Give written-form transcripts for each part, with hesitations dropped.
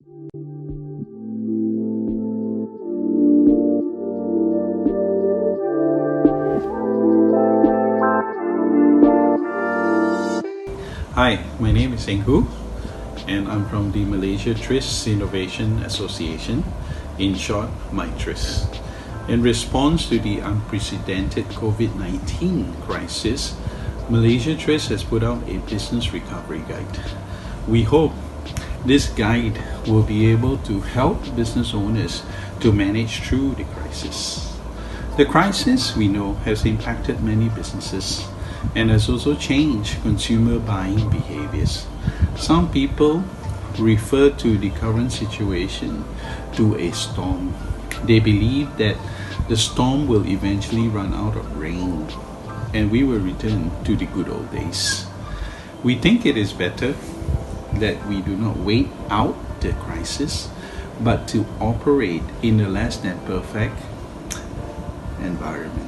Hi, my name is Eng Hoo, and I'm from the Malaysia TRIZ Innovation Association, in short, MyTRIZ. In response to the unprecedented COVID-19 crisis, Malaysia TRIZ has put out a business recovery guide. We hope this guide will be able to help business owners to manage through the crisis. The crisis, we know, has impacted many businesses and has also changed consumer buying behaviors. Some people refer to the current situation to a storm. They believe that the storm will eventually run out of rain and we will return to the good old days. We think it is better that we do not wait out the crisis, but to operate in a less than perfect environment.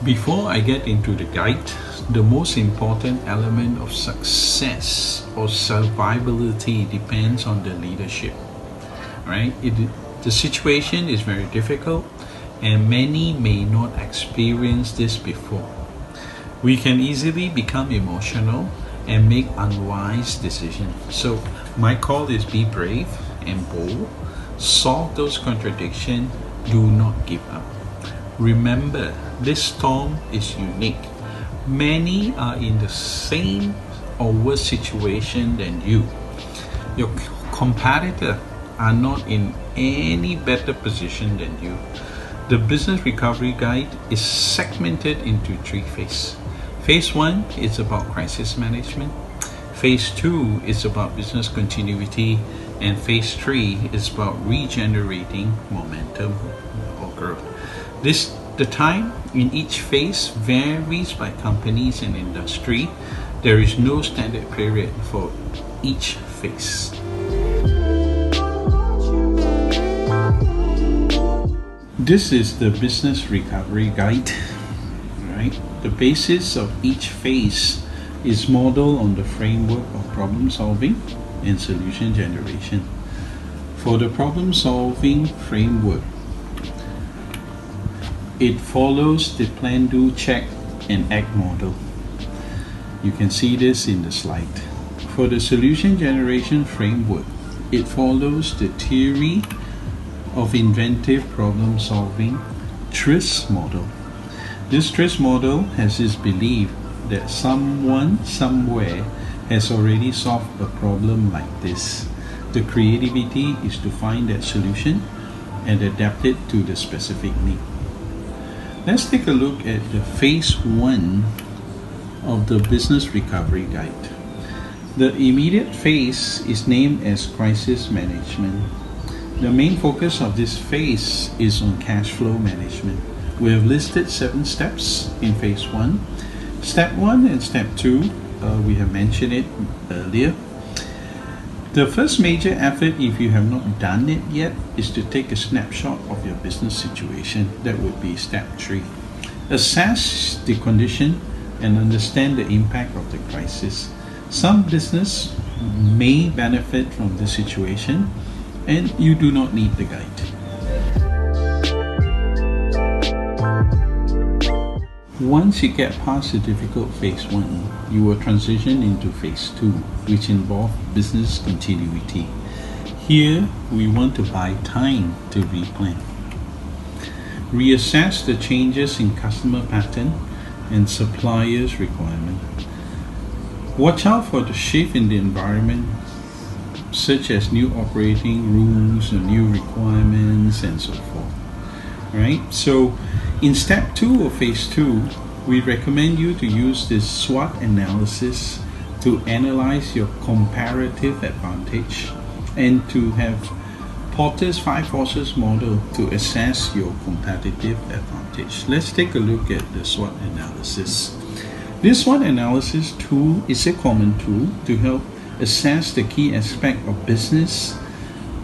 Before I get into the guide, the most important element of success or survivability depends on the leadership, right? The situation is very difficult and many may not experience this before. We can easily become emotional and make unwise decisions. So my call is be brave and bold, solve those contradictions, do not give up. Remember, this storm is unique. Many are in the same or worse situation than you. Your competitors are not in any better position than you. The business recovery guide is segmented into 3 phases. Phase 1 is about crisis management. Phase 2 is about business continuity. And phase 3 is about regenerating momentum or growth. The time in each phase varies by companies and industry. There is no standard period for each phase. This is the business recovery guide, right? The basis of each phase is modeled on the framework of problem solving and solution generation. For the problem solving framework, it follows the plan, do, check, and act model. You can see this in the slide. For the solution generation framework, it follows the theory of inventive problem solving, TRIZ model. This TRIZ model has this belief that someone somewhere has already solved a problem like this. The creativity is to find that solution and adapt it to the specific need. Let's take a look at the phase 1 of the business recovery guide. The immediate phase is named as crisis management. The main focus of this phase is on cash flow management. We have listed 7 steps in phase 1. Step 1 and step 2, we have mentioned it earlier. The first major effort, if you have not done it yet, is to take a snapshot of your business situation. That would be step 3. Assess the condition and understand the impact of the crisis. Some business may benefit from the situation and you do not need the guide. Once you get past the difficult phase 1, you will transition into phase 2, which involves business continuity. Here, we want to buy time to replan. Reassess the changes in customer pattern and suppliers' requirement. Watch out for the shift in the environment, such as new operating rules or new requirements and so forth. Right? So in step 2 of phase 2, we recommend you to use this SWOT analysis to analyze your comparative advantage and to have Porter's 5 forces model to assess your competitive advantage. Let's take a look at the SWOT analysis. This SWOT analysis tool is a common tool to help assess the key aspect of business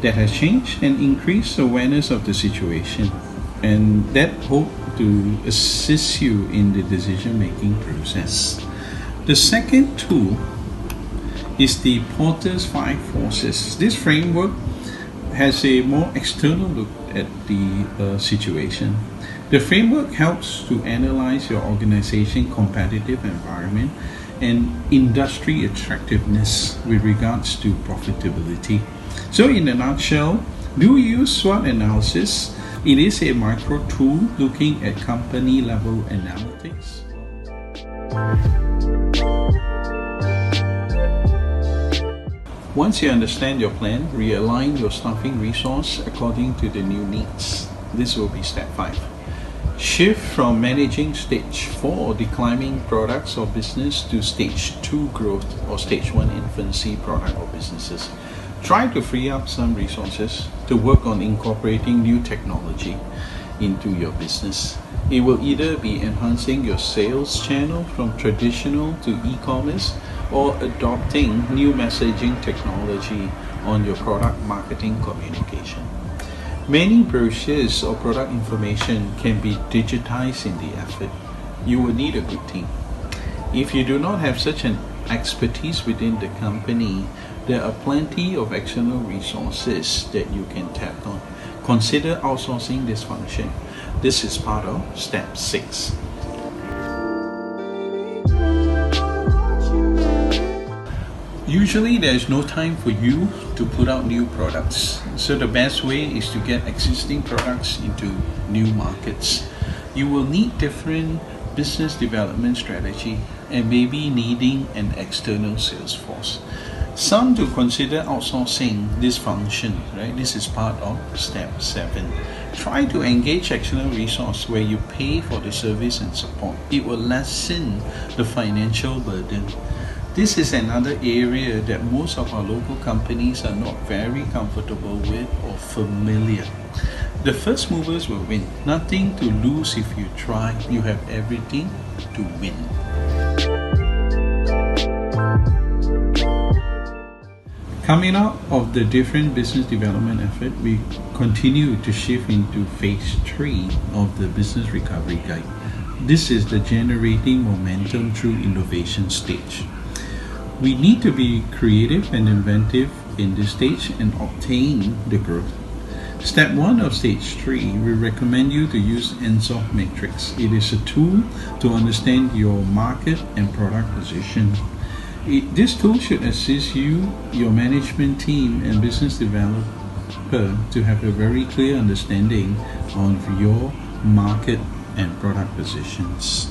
that has changed and increase awareness of the situation, and that hope to assist you in the decision-making process. The second tool is the Porter's 5 Forces. This framework has a more external look at the situation. The framework helps to analyze your organization competitive environment and industry attractiveness with regards to profitability. So in a nutshell, do use SWOT analysis. It is a micro tool looking at company level analytics. Once you understand your plan, realign your staffing resource according to the new needs. This will be step 5. Shift from managing stage 4 declining products or business to stage 2 growth or stage 1 infancy product or businesses. Try to free up some resources to work on incorporating new technology into your business. It will either be enhancing your sales channel from traditional to e-commerce or adopting new messaging technology on your product marketing communication. Many brochures or product information can be digitized in the effort. You will need a good team. If you do not have such an expertise within the company, there are plenty of external resources that you can tap on. Consider outsourcing this function. This is part of step 6. Usually there is no time for you to put out new products. So the best way is to get existing products into new markets. You will need different business development strategy and maybe needing an external sales force. Some to consider outsourcing this function, right? This is part of step 7. Try to engage external resource where you pay for the service and support. It will lessen the financial burden. This is another area that most of our local companies are not very comfortable with or familiar. The first movers will win. Nothing to lose if you try. You have everything to win. Coming out of the different business development effort, we continue to shift into phase 3 of the business recovery guide. This is the generating momentum through innovation stage. We need to be creative and inventive in this stage and obtain the growth. Step 1 of stage 3, we recommend you to use ENSOF matrix. It is a tool to understand your market and product position. This tool should assist you, your management team and business developer to have a very clear understanding of your market and product positions.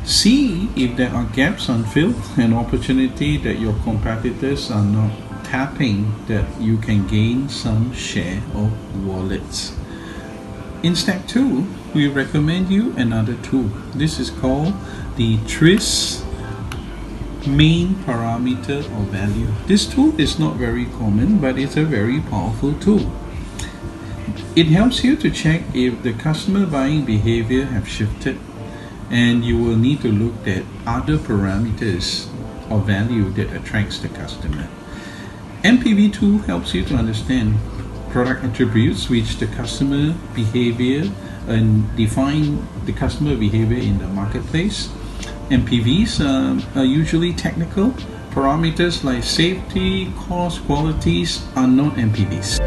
See if there are gaps unfilled and opportunity that your competitors are not tapping that you can gain some share of wallets. In step 2, we recommend you another tool. This is called the TRIZ main parameter or value. This tool is not very common, but it's a very powerful tool. It helps you to check if the customer buying behavior have shifted, and you will need to look at other parameters or value that attracts the customer. MPV tool helps you to understand product attributes which the customer behavior and define the customer behavior in the marketplace. MPVs are usually technical. Parameters like safety, cost, qualities are not MPVs.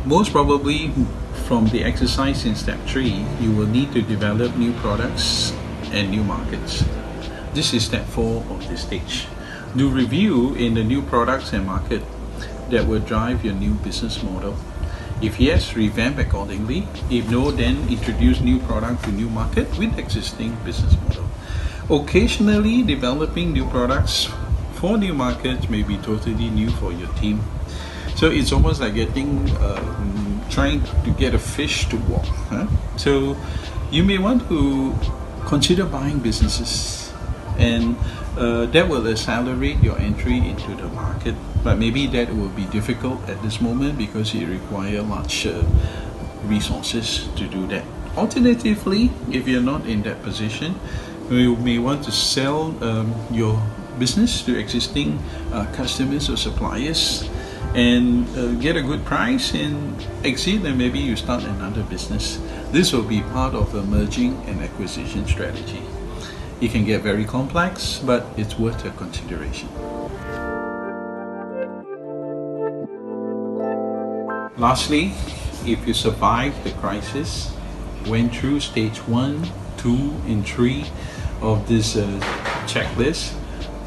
Most probably from the exercise in step 3, you will need to develop new products and new markets. This is step 4 of this stage. Do review in the new products and market that will drive your new business model. If yes, revamp accordingly. If no, then introduce new product to new market with existing business model. Occasionally, developing new products for new markets may be totally new for your team. So it's almost like trying to get a fish to walk. So you may want to consider buying businesses, and that will accelerate your entry into the market. But maybe that will be difficult at this moment because it requires large resources to do that. Alternatively, if you're not in that position, you may want to sell your business to existing customers or suppliers and get a good price and exit, and maybe you start another business. This will be part of a merging and acquisition strategy. It can get very complex, but it's worth a consideration. Lastly, if you survived the crisis, went through stage 1, 2, and 3 of this checklist,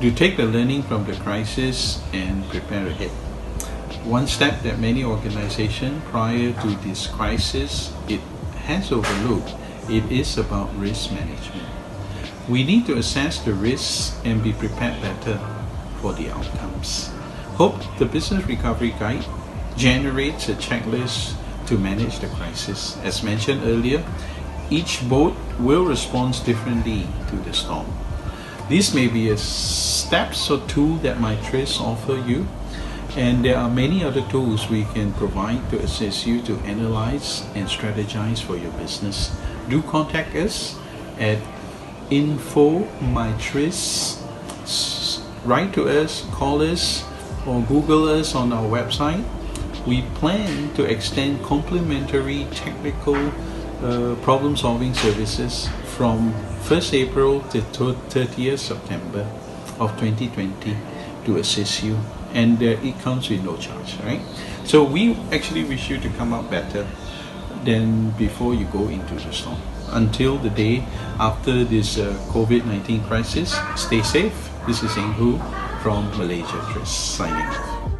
do take the learning from the crisis and prepare ahead. One step that many organizations prior to this crisis it has overlooked, it is about risk management. We need to assess the risks and be prepared better for the outcomes. Hope the Business Recovery Guide generates a checklist to manage the crisis. As mentioned earlier, each boat will respond differently to the storm. This may be a steps or tool that MyTRIZ offer you, and there are many other tools we can provide to assist you to analyze and strategize for your business. Do contact us at info.mytriz. Write to us, call us, or Google us on our website. We plan to extend complimentary technical problem-solving services from 1st April to 30th September of 2020 to assist you, and it comes with no charge, right? So we actually wish you to come out better than before you go into the storm. Until the day after this COVID-19 crisis, stay safe. This is Eng Hoo from Malaysia TRIZ signing off.